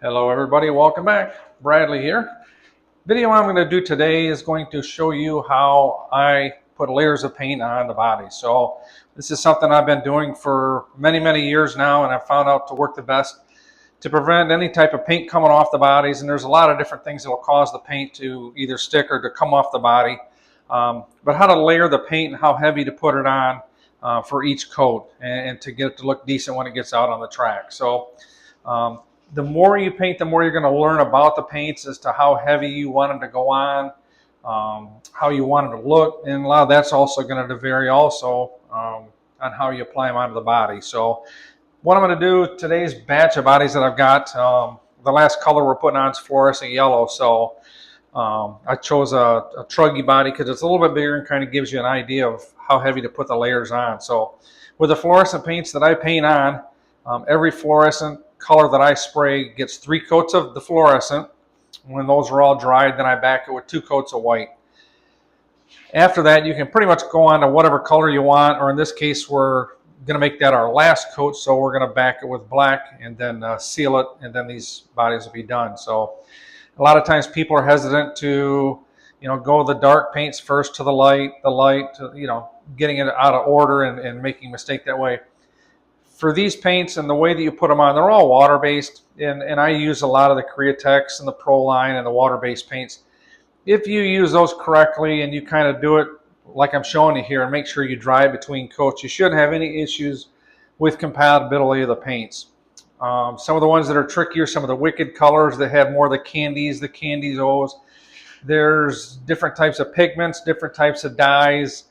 Hello everybody, welcome back. Bradley here. Video I'm going to do today is going to show you how I put layers of paint on the body. So this is something I've been doing for many years now, and I've found out to work the best to prevent any type of paint coming off the bodies. And there's a lot of different things that will cause the paint to either stick or to come off the body. But how to layer the paint and how heavy to put it on for each coat and to get it to look decent when it gets out on the track. So the more you paint, the more you're going to learn about the paints as to how heavy you want them to go on, how you want them to look, and a lot of that's also going to vary also on how you apply them onto the body. So what I'm going to do, today's batch of bodies that I've got, the last color we're putting on is fluorescent yellow. So I chose a truggy body because it's a little bit bigger and kind of gives you an idea of how heavy to put the layers on. So with the fluorescent paints that I paint on, every fluorescent color that I spray gets 3 coats of the fluorescent. When those are all dried, then I back it with 2 coats of white. After that, you can pretty much go on to whatever color you want, or in this case, we're going to make that our last coat, so we're going to back it with black and then seal it, and then these bodies will be done. So a lot of times people are hesitant to, go the dark paints first to the light, to, getting it out of order and making a mistake that way. For these paints and the way that you put them on, they're all water-based, and I use a lot of the Createx and the Pro line and the water-based paints. If you use those correctly and you kind of do it like I'm showing you here and make sure you dry between coats, you shouldn't have any issues with compatibility of the paints. Some of the ones that are trickier, some of the wicked colors that have more of the candies O's. There's different types of pigments, different types of dyes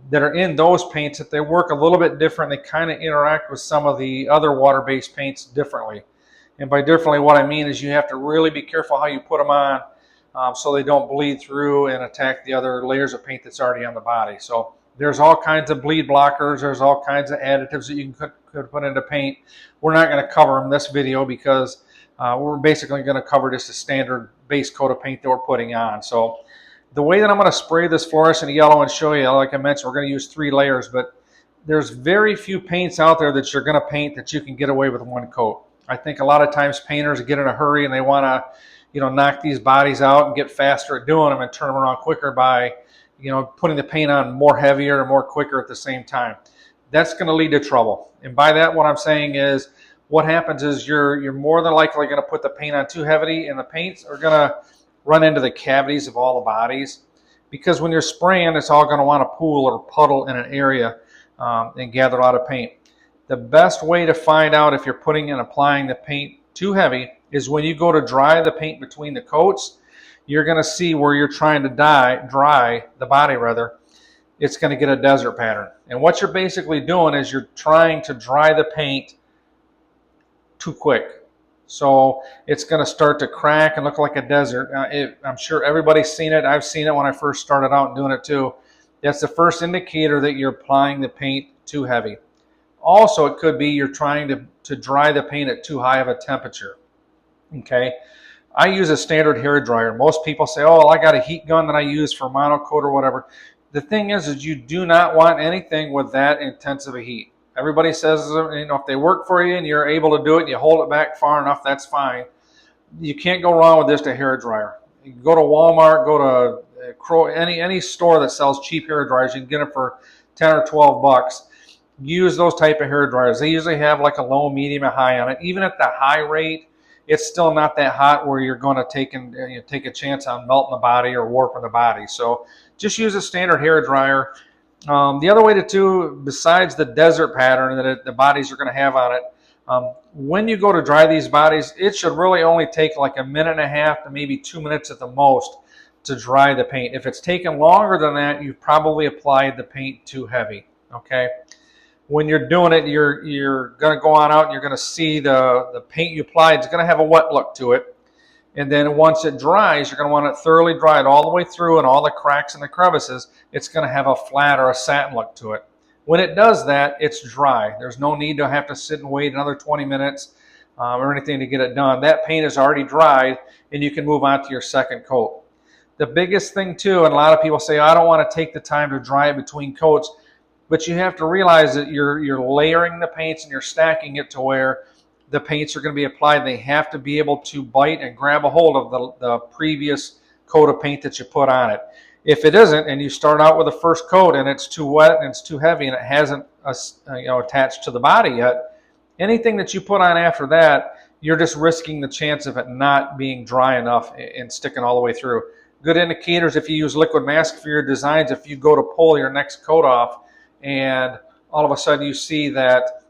that are in those paints that they work a little bit different. They kind of interact with some of the other water-based paints differently. And by differently, what I mean is you have to really be careful how you put them on so they don't bleed through and attack the other layers of paint that's already on the body. So there's all kinds of bleed blockers. There's all kinds of additives that you could put into paint. We're not going to cover them in this video because we're basically going to cover just a standard base coat of paint that we're putting on. So the way that I'm going to spray this fluorescent yellow and show you, like I mentioned, we're going to use 3 layers, but there's very few paints out there that you're going to paint that you can get away with 1 coat. I think a lot of times painters get in a hurry and they want to, knock these bodies out and get faster at doing them and turn them around quicker by, putting the paint on more heavier and more quicker at the same time. That's going to lead to trouble. And by that, what I'm saying is, what happens is you're more than likely going to put the paint on too heavily, and the paints are going to run into the cavities of all the bodies, because when you're spraying, it's all going to want to pool or puddle in an area and gather a lot of paint. The best way to find out if you're putting and applying the paint too heavy is when you go to dry the paint between the coats. You're going to see where you're trying to dry the body, it's going to get a desert pattern. And what you're basically doing is you're trying to dry the paint too quick. So it's going to start to crack and look like a desert. I'm sure everybody's seen it. I've seen it when I first started out doing it too. That's the first indicator that you're applying the paint too heavy. Also, it could be you're trying to dry the paint at too high of a temperature. Okay, I use a standard hair dryer. Most people say, oh, I got a heat gun that I use for monocoat or whatever. The thing is you do not want anything with that intensive a heat. Everybody says, if they work for you and you're able to do it, you hold it back far enough, that's fine. You can't go wrong with just a hair dryer. You can go to Walmart, go to any store that sells cheap hair dryers. You can get them for 10 or 12 bucks. Use those type of hair dryers. They usually have like a low, medium, and high on it. Even at the high rate, it's still not that hot where you're going to take a chance on melting the body or warping the body. So just use a standard hair dryer. The other way to do, besides the desert pattern that the bodies are going to have on it, when you go to dry these bodies, it should really only take like 1.5 minutes to maybe 2 minutes at the most to dry the paint. If it's taken longer than that, you've probably applied the paint too heavy. Okay. When you're doing it, you're going to go on out and you're going to see the paint you applied is going to have a wet look to it. And then once it dries, you're going to want it thoroughly dried all the way through, and all the cracks and the crevices, it's going to have a flat or a satin look to it. When it does that, it's dry. There's no need to have to sit and wait another 20 minutes or anything to get it done. That paint is already dried, and you can move on to your second coat. The biggest thing too, and a lot of people say, I don't want to take the time to dry it between coats, but you have to realize that you're layering the paints and you're stacking it to where the paints are going to be applied. They have to be able to bite and grab a hold of the previous coat of paint that you put on it. If it isn't, and you start out with the first coat and it's too wet and it's too heavy and it hasn't attached to the body yet, anything that you put on after that, you're just risking the chance of it not being dry enough and sticking all the way through. Good indicators if you use liquid mask for your designs, if you go to pull your next coat off and all of a sudden you see that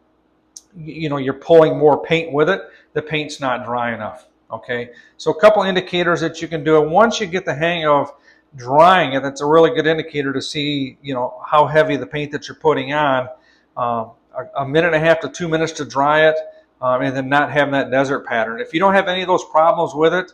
you're pulling more paint with it, the paint's not dry enough. Okay, so a couple indicators that you can do. And once you get the hang of drying it, that's a really good indicator to see how heavy the paint that you're putting on. A minute and a half to 2 minutes to dry it, and then not having that desert pattern. If you don't have any of those problems with it,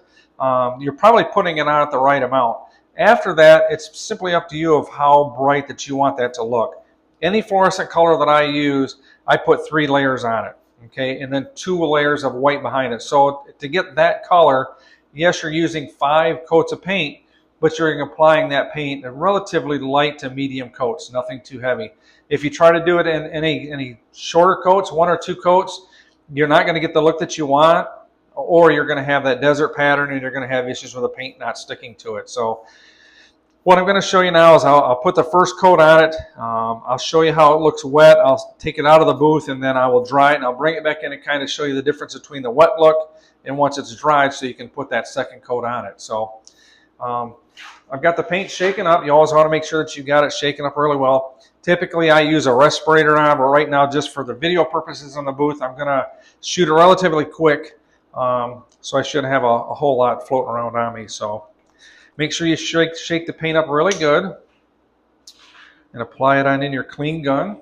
you're probably putting it on at the right amount. After that, it's simply up to you of how bright that you want that to look. Any fluorescent color that I use, I put 3 layers on it, okay, and then 2 layers of white behind it. So to get that color, yes, you're using 5 coats of paint, but you're applying that paint in relatively light to medium coats, nothing too heavy. If you try to do it in any shorter coats, 1 or 2 coats, you're not going to get the look that you want, or you're going to have that desert pattern and you're going to have issues with the paint not sticking to it. So what I'm going to show you now is I'll put the first coat on it. I'll show you how it looks wet. I'll take it out of the booth and then I will dry it and I'll bring it back in and kind of show you the difference between the wet look and once it's dried, so you can put that second coat on it. So I've got the paint shaken up. You always want to make sure that you got it shaken up really well. Typically I use a respirator on, but right now just for the video purposes on the booth, I'm going to shoot it relatively quick. So I shouldn't have a whole lot floating around on me. So make sure you shake the paint up really good and apply it on in your clean gun.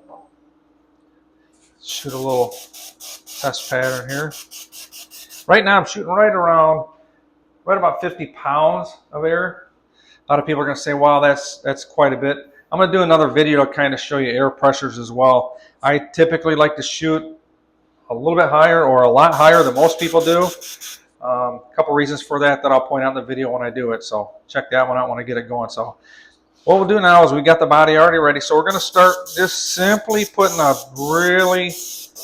Shoot a little test pattern here. Right now I'm shooting right about 50 pounds of air. A lot of people are going to say, wow, that's quite a bit. I'm going to do another video to kind of show you air pressures as well. I typically like to shoot a little bit higher or a lot higher than most people do. A couple reasons for that I'll point out in the video when I do it. So check that one out when I get it going. So what we'll do now is we got the body already ready. So we're going to start just simply putting a really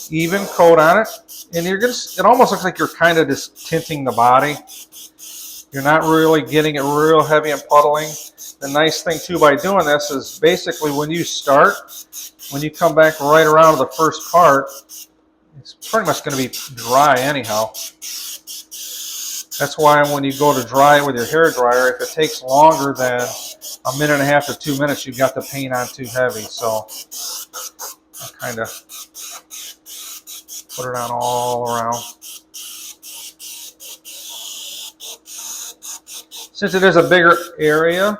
even coat on it. And it almost looks like you're kind of just tinting the body. You're not really getting it real heavy and puddling. The nice thing too by doing this is basically when you come back right around to the first part, it's pretty much going to be dry anyhow. That's why when you go to dry it with your hair dryer, if it takes longer than a minute and a half to 2 minutes, you've got the paint on too heavy. So I'll kind of put it on all around. Since it is a bigger area,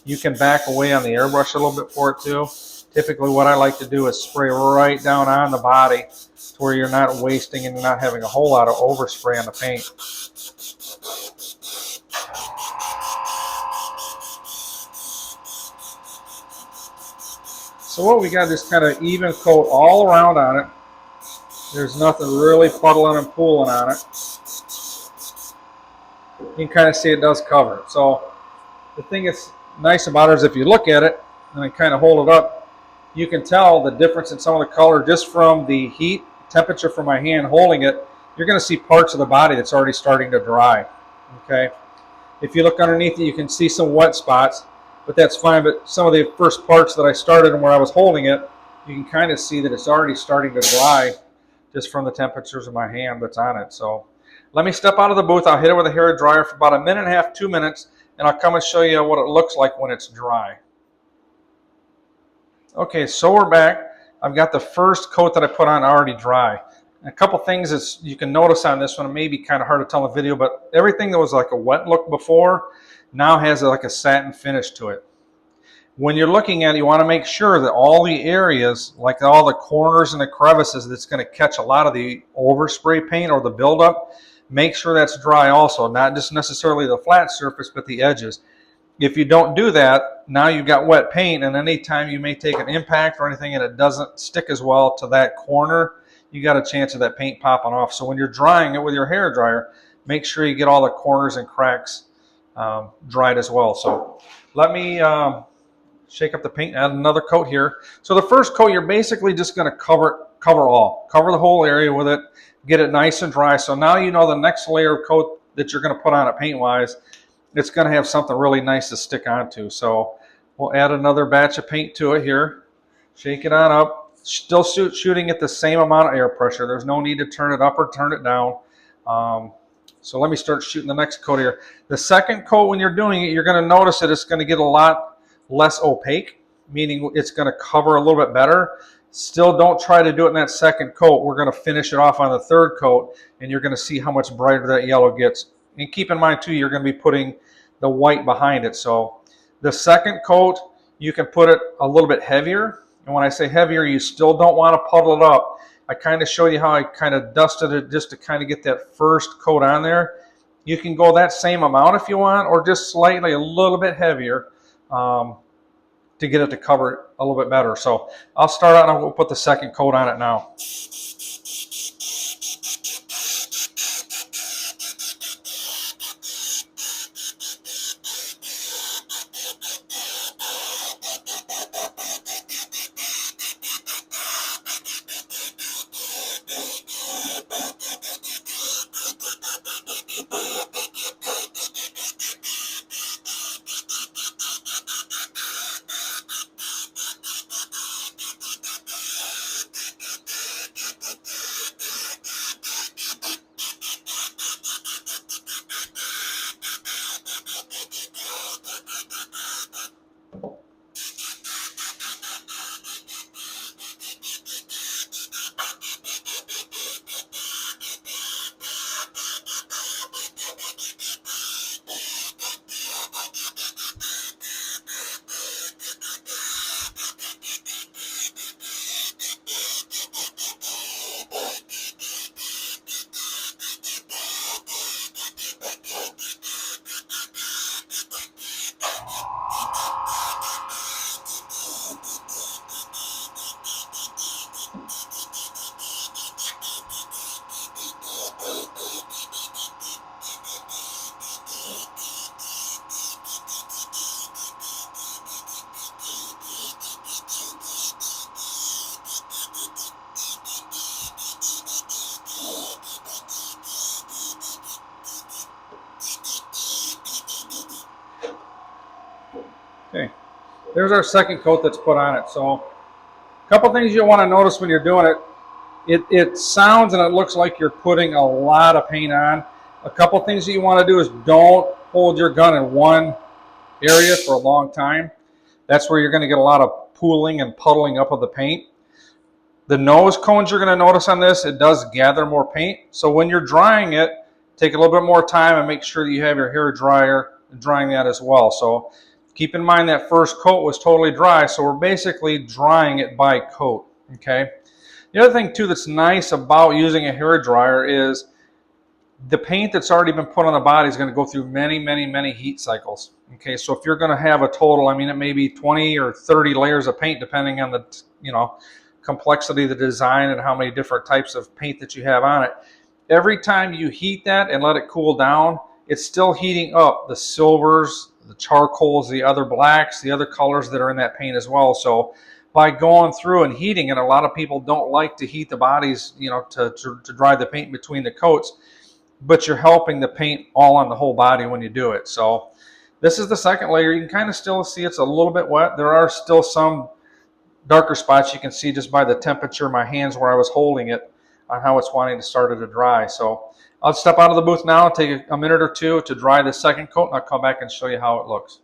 you can back away on the airbrush a little bit for it too. Typically what I like to do is spray right down on the body to where you're not wasting and you're not having a whole lot of overspray on the paint. So what we got is kind of even coat all around on it. There's nothing really puddling and pooling on it. You can kind of see it does cover it. So the thing that's nice about it is if you look at it and I kind of hold it up, you can tell the difference in some of the color just from the heat, temperature from my hand holding it. You're going to see parts of the body that's already starting to dry. Okay. If you look underneath it, you can see some wet spots, but that's fine. But some of the first parts that I started and where I was holding it, you can kind of see that it's already starting to dry just from the temperatures of my hand that's on it. So let me step out of the booth. I'll hit it with a hair dryer for about a minute and a half, 2 minutes, and I'll come and show you what it looks like when it's dry. Okay, so we're back. I've got the first coat that I put on already dry. A couple things that you can notice on this one, it may be kind of hard to tell in the video, but everything that was like a wet look before now has like a satin finish to it. When you're looking at it, you want to make sure that all the areas, like all the corners and the crevices that's going to catch a lot of the overspray paint or the buildup, make sure that's dry also, not just necessarily the flat surface, but the edges. If you don't do that, now you've got wet paint, and anytime you may take an impact or anything and it doesn't stick as well to that corner, you got a chance of that paint popping off. So when you're drying it with your hair dryer, make sure you get all the corners and cracks dried as well. So let me shake up the paint, add another coat here. So the first coat, you're basically just going to cover the whole area with it. get it nice and dry. So now you know the next layer of coat that you're going to put on it paint-wise, it's going to have something really nice to stick onto. So we'll add another batch of paint to it here. Shake it on up. Still shooting at the same amount of air pressure. There's no need to turn it up or turn it down. So let me start shooting the next coat here. The second coat, when you're doing it, you're going to notice that it's going to get a lot less opaque, meaning it's going to cover a little bit better. Still don't try to do it in that second coat. We're going to finish it off on the third coat, and you're going to see how much brighter that yellow gets. And keep in mind, too, you're going to be putting the white behind it. So the second coat, you can put it a little bit heavier. And when I say heavier, you still don't want to puddle it up. I kind of show you how I kind of dusted it just to kind of get that first coat on there. You can go that same amount if you want, or just slightly a little bit heavier to get it to cover it a little bit better. So I'll start out and I'll put the second coat on it now. Okay, there's our second coat that's put on it. So a couple things you'll want to notice when you're doing it. It sounds and it looks like you're putting a lot of paint on. A couple things that you want to do is don't hold your gun in one area for a long time. That's where you're going to get a lot of pooling and puddling up of the paint. The nose cones you're going to notice on this, it does gather more paint. So when you're drying it, take a little bit more time and make sure that you have your hair dryer drying that as well. So keep in mind that first coat was totally dry, so we're basically drying it by coat, okay? The other thing too that's nice about using a hair dryer is the paint that's already been put on the body is going to go through many heat cycles, okay? So if you're going to have a total, I mean, it may be 20 or 30 layers of paint depending on the, you know, complexity of the design and how many different types of paint that you have on it. Every time you heat that and let it cool down, it's still heating up the silvers, the charcoals, the other blacks, the other colors that are in that paint as well. So by going through and heating it, a lot of people don't like to heat the bodies, you know, to dry the paint between the coats, but you're helping the paint all on the whole body when you do it. So this is the second layer. You can kind of still see it's a little bit wet. There are still some darker spots you can see just by the temperature of my hands where I was holding it on how it's wanting to start it to dry. So I'll step out of the booth now, take a minute or two to dry the second coat, and I'll come back and show you how it looks.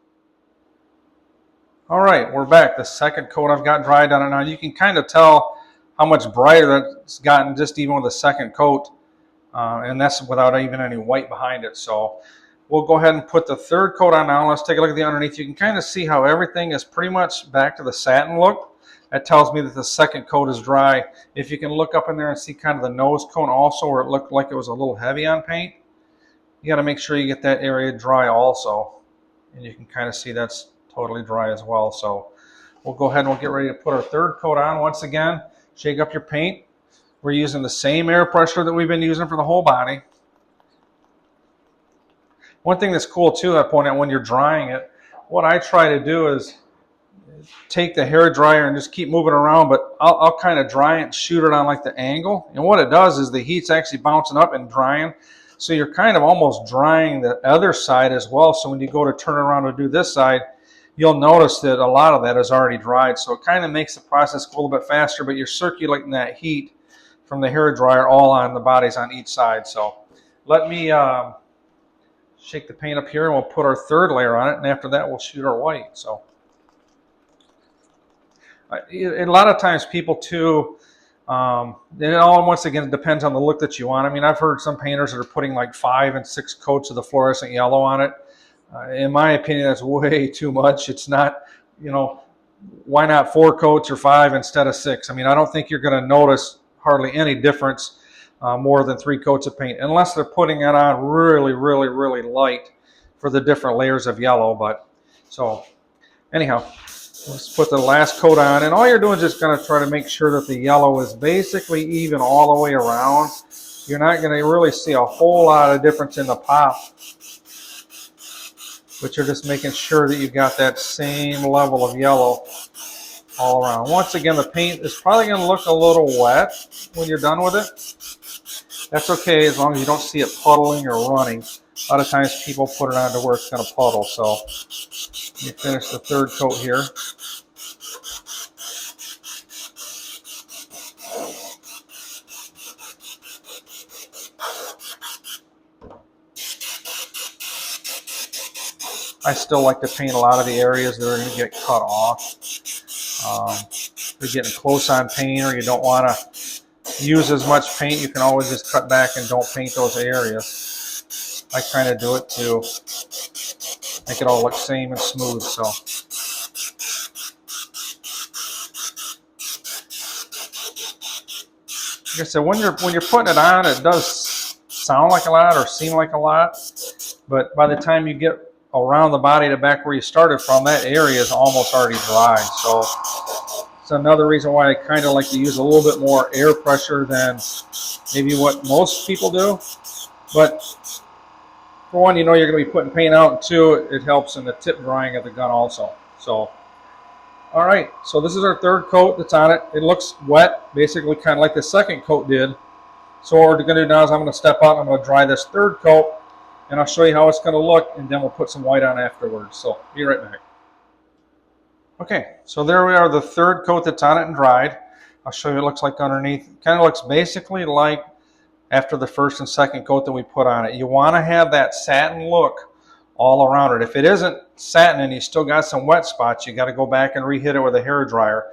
All right, we're back. The second coat I've got dried on it now. You can kind of tell how much brighter that's gotten just even with the second coat, and that's without even any white behind it. So we'll go ahead and put the third coat on now. Let's take a look at the underneath. You can kind of see how everything is pretty much back to the satin look. That tells me that the second coat is dry. If you can look up in there and see kind of the nose cone also where it looked like it was a little heavy on paint, you got to make sure you get that area dry also. And you can kind of see that's totally dry as well. So we'll go ahead and we'll get ready to put our third coat on. Once again, shake up your paint. We're using the same air pressure that we've been using for the whole body. One thing that's cool too, I point out when you're drying it, what I try to do is take the hair dryer and just keep moving around, but I'll kind of dry it and shoot it on like the angle. And what it does is the heat's actually bouncing up and drying. So you're kind of almost drying the other side as well. So when you go to turn around to do this side, you'll notice that a lot of that is already dried. So it kind of makes the process go a little bit faster, but you're circulating that heat from the hair dryer all on the bodies on each side. So let me shake the paint up here and we'll put our third layer on it. And after that, we'll shoot our white. So a lot of times people too, it all once again depends on the look that you want. I mean, I've heard some painters that are putting like 5 and 6 coats of the fluorescent yellow on it. In my opinion, that's way too much. It's not, you know, why not 4 coats or 5 instead of 6? I mean, I don't think you're going to notice hardly any difference more than 3 coats of paint, unless they're putting it on really, really, really light for the different layers of yellow. But so anyhow, let's put the last coat on, and all you're doing is just going to try to make sure that the yellow is basically even all the way around. You're not going to really see a whole lot of difference in the pop, but you're just making sure that you've got that same level of yellow all around. Once again, the paint is probably going to look a little wet when you're done with it. That's okay as long as you don't see it puddling or running. A lot of times people put it on to where it's going to puddle. So you finish the third coat here. I still like to paint a lot of the areas that are going to get cut off. If you're getting close on paint or you don't want to use as much paint, you can always just cut back and don't paint those areas. I kind of do it to make it all look same and smooth. So like I said, when you're putting it on, it does sound like a lot or seem like a lot, but by the time you get around the body to back where you started from, that area is almost already dry. So it's another reason why I kind of like to use a little bit more air pressure than maybe what most people do. But for one, you know you're going to be putting paint out, and 2, it helps in the tip drying of the gun also. So all right, so this is our third coat that's on it. It looks wet, basically kind of like the second coat did. So what we're going to do now is I'm going to step out and I'm going to dry this third coat, and I'll show you how it's going to look, and then we'll put some white on afterwards. So be right back. Okay, so there we are, the third coat that's on it and dried. I'll show you what it looks like underneath. It kind of looks basically like after the first and second coat that we put on it. You want to have that satin look all around it. If it isn't satin and you still got some wet spots, you got to go back and re-hit it with a hair dryer.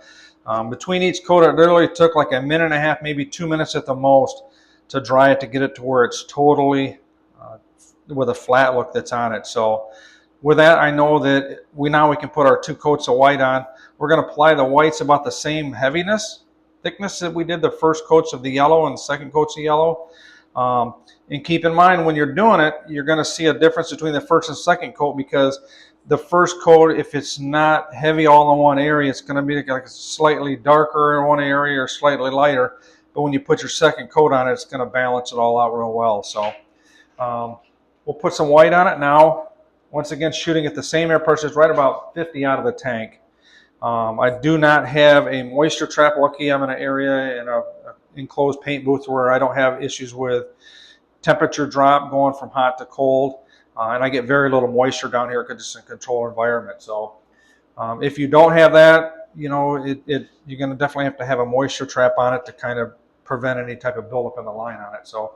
Between each coat, it literally took like 1.5 minutes, maybe 2 minutes at the most to dry it to get it to where it's totally with a flat look that's on it. So with that, I know that we can put our 2 coats of white on. We're going to apply the whites about the same thickness that we did the first coats of the yellow and second coats of yellow. And keep in mind when you're doing it, you're going to see a difference between the first and second coat, because the first coat, if it's not heavy all in one area, it's going to be like slightly darker in one area or slightly lighter. But when you put your second coat on it, it's going to balance it all out real well. So we'll put some white on it now. Once again, shooting at the same air pressure, right about 50 out of the tank. I do not have a moisture trap. Lucky I'm in an area in an enclosed paint booth where I don't have issues with temperature drop going from hot to cold. And I get very little moisture down here because it's a controlled environment. So if you don't have that, you know, you're going to definitely have to have a moisture trap on it to kind of prevent any type of buildup in the line on it. So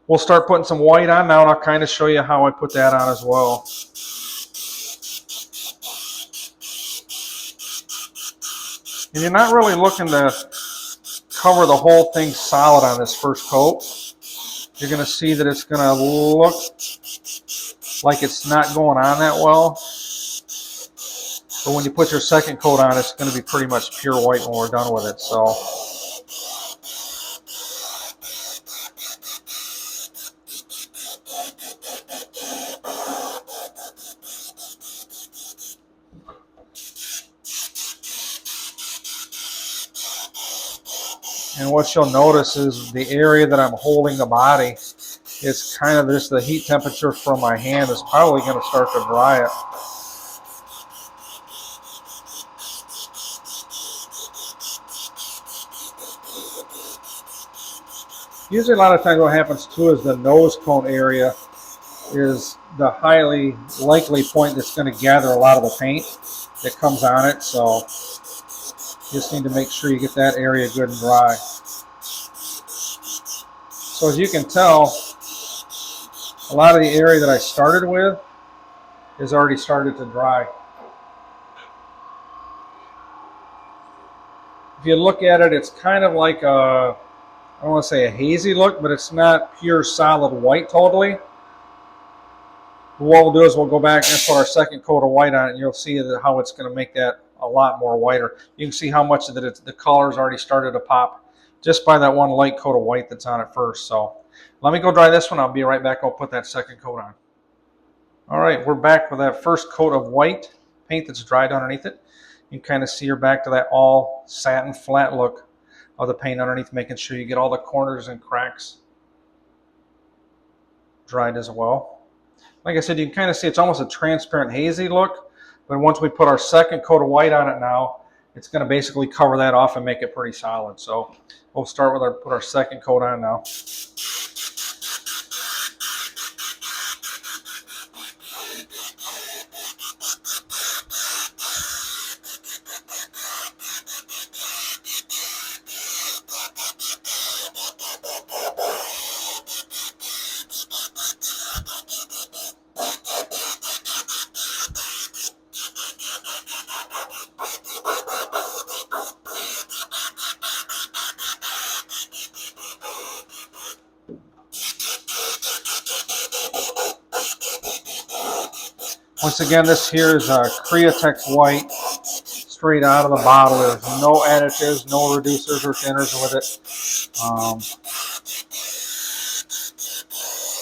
we'll start putting some white on now, and I'll kind of show you how I put that on as well. And you're not really looking to cover the whole thing solid on this first coat. You're going to see that it's going to look like it's not going on that well. But when you put your second coat on, it's going to be pretty much pure white when we're done with it. So and what you'll notice is the area that I'm holding the body is kind of just the heat temperature from my hand is probably going to start to dry it. Usually a lot of times what happens too is the nose cone area is the highly likely point that's going to gather a lot of the paint that comes on it. So you just need to make sure you get that area good and dry. So as you can tell, a lot of the area that I started with is already started to dry. If you look at it, it's kind of like a, I don't want to say a hazy look, but it's not pure solid white totally. What we'll do is we'll go back and put our second coat of white on it, and you'll see how it's going to make that a lot more whiter. You can see how much of it the color's already started to pop just by that one light coat of white that's on it first. So let me go dry this one. I'll be right back. I'll put that second coat on. All right, we're back with that first coat of white paint that's dried underneath it. You can kind of see you're back to that all satin flat look of the paint underneath, making sure you get all the corners and cracks dried as well. Like I said, you can kind of see it's almost a transparent hazy look, but once we put our second coat of white on it now, it's going to basically cover that off and make it pretty solid. So we'll start with put our second coat on now. Once again, this here is a Createx white, straight out of the bottle. There's no additives, no reducers or thinners with it.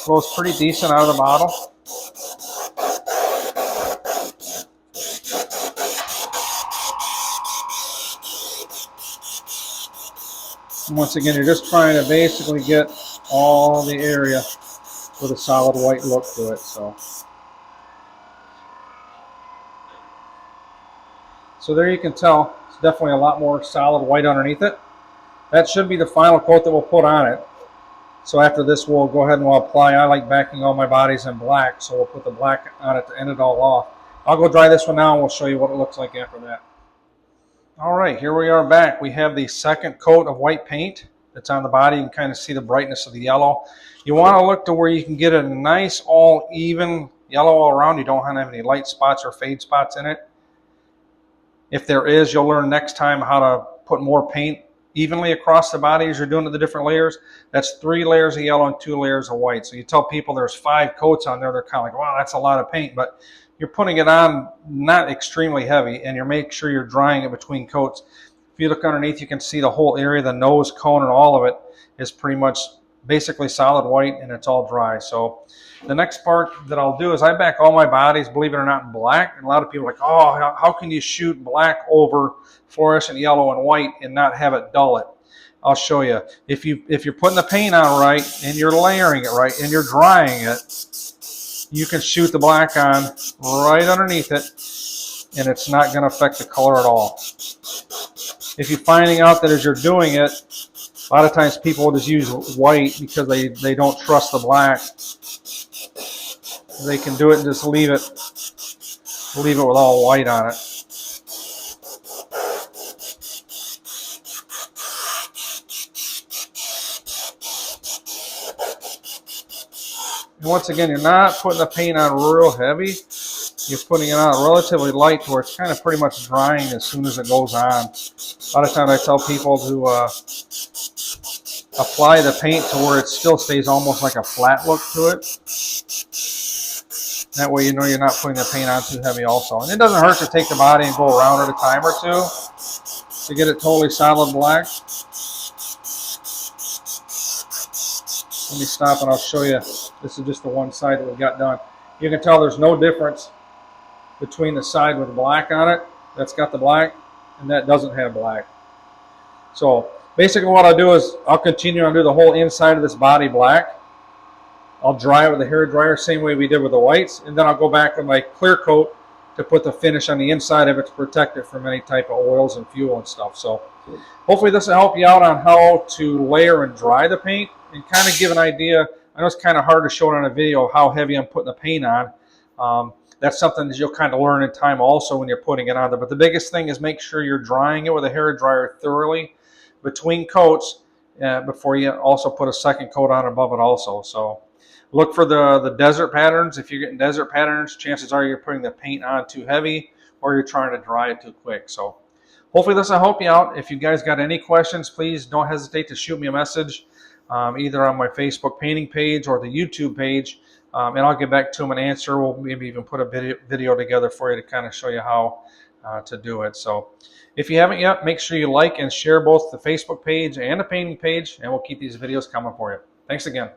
Flows pretty decent out of the bottle. And once again, you're just trying to basically get all the area with a solid white look to it. So there you can tell, it's definitely a lot more solid white underneath it. That should be the final coat that we'll put on it. So after this, we'll go ahead and we'll apply. I like backing all my bodies in black, so we'll put the black on it to end it all off. I'll go dry this one now and we'll show you what it looks like after that. All right, here we are back. We have the second coat of white paint that's on the body. You can kind of see the brightness of the yellow. You want to look to where you can get a nice all even yellow all around. You don't want to have any light spots or fade spots in it. If there is, you'll learn next time how to put more paint evenly across the body as you're doing it the different layers. That's 3 layers of yellow and 2 layers of white. So you tell people there's 5 coats on there, they're kind of like, wow, that's a lot of paint. But you're putting it on not extremely heavy, and you're making sure you're drying it between coats. If you look underneath, you can see the whole area, the nose cone and all of it is pretty much basically solid white, and it's all dry. So the next part that I'll do is I back all my bodies, believe it or not, in black. And a lot of people are like, oh, how can you shoot black over fluorescent yellow and white and not have it dull it? I'll show you. If you're putting the paint on right and you're layering it right and you're drying it, you can shoot the black on right underneath it, and it's not going to affect the color at all. If you're finding out that as you're doing it, a lot of times people will just use white because they don't trust the black. They can do it and just leave it with all white on it. And once again, you're not putting the paint on real heavy. You're putting it on relatively light to where it's kind of pretty much drying as soon as it goes on. A lot of times I tell people to apply the paint to where it still stays almost like a flat look to it. That way you know you're not putting the paint on too heavy also. And it doesn't hurt to take the body and go around it a time or two to get it totally solid black. Let me stop and I'll show you. This is just the one side that we got done. You can tell there's no difference between the side with black on it, that's got the black, and that doesn't have black. So basically what I'll do is I'll continue to do the whole inside of this body black. I'll dry it with a hair dryer, same way we did with the whites, and then I'll go back with my clear coat to put the finish on the inside of it to protect it from any type of oils and fuel and stuff. So hopefully this will help you out on how to layer and dry the paint. and kind of give an idea. I know it's kind of hard to show it on a video how heavy I'm putting the paint on. That's something that you'll kind of learn in time also when you're putting it on there. But the biggest thing is make sure you're drying it with a hair dryer thoroughly between coats before you also put a second coat on above it also. So look for the desert patterns. If you're getting desert patterns, chances are you're putting the paint on too heavy or you're trying to dry it too quick. So hopefully this will help you out. If you guys got any questions, please don't hesitate to shoot me a message either on my Facebook painting page or the YouTube page. And I'll get back to them and answer. We'll maybe even put a video together for you to kind of show you how to do it. So if you haven't yet, make sure you like and share both the Facebook page and the painting page, and we'll keep these videos coming for you. Thanks again.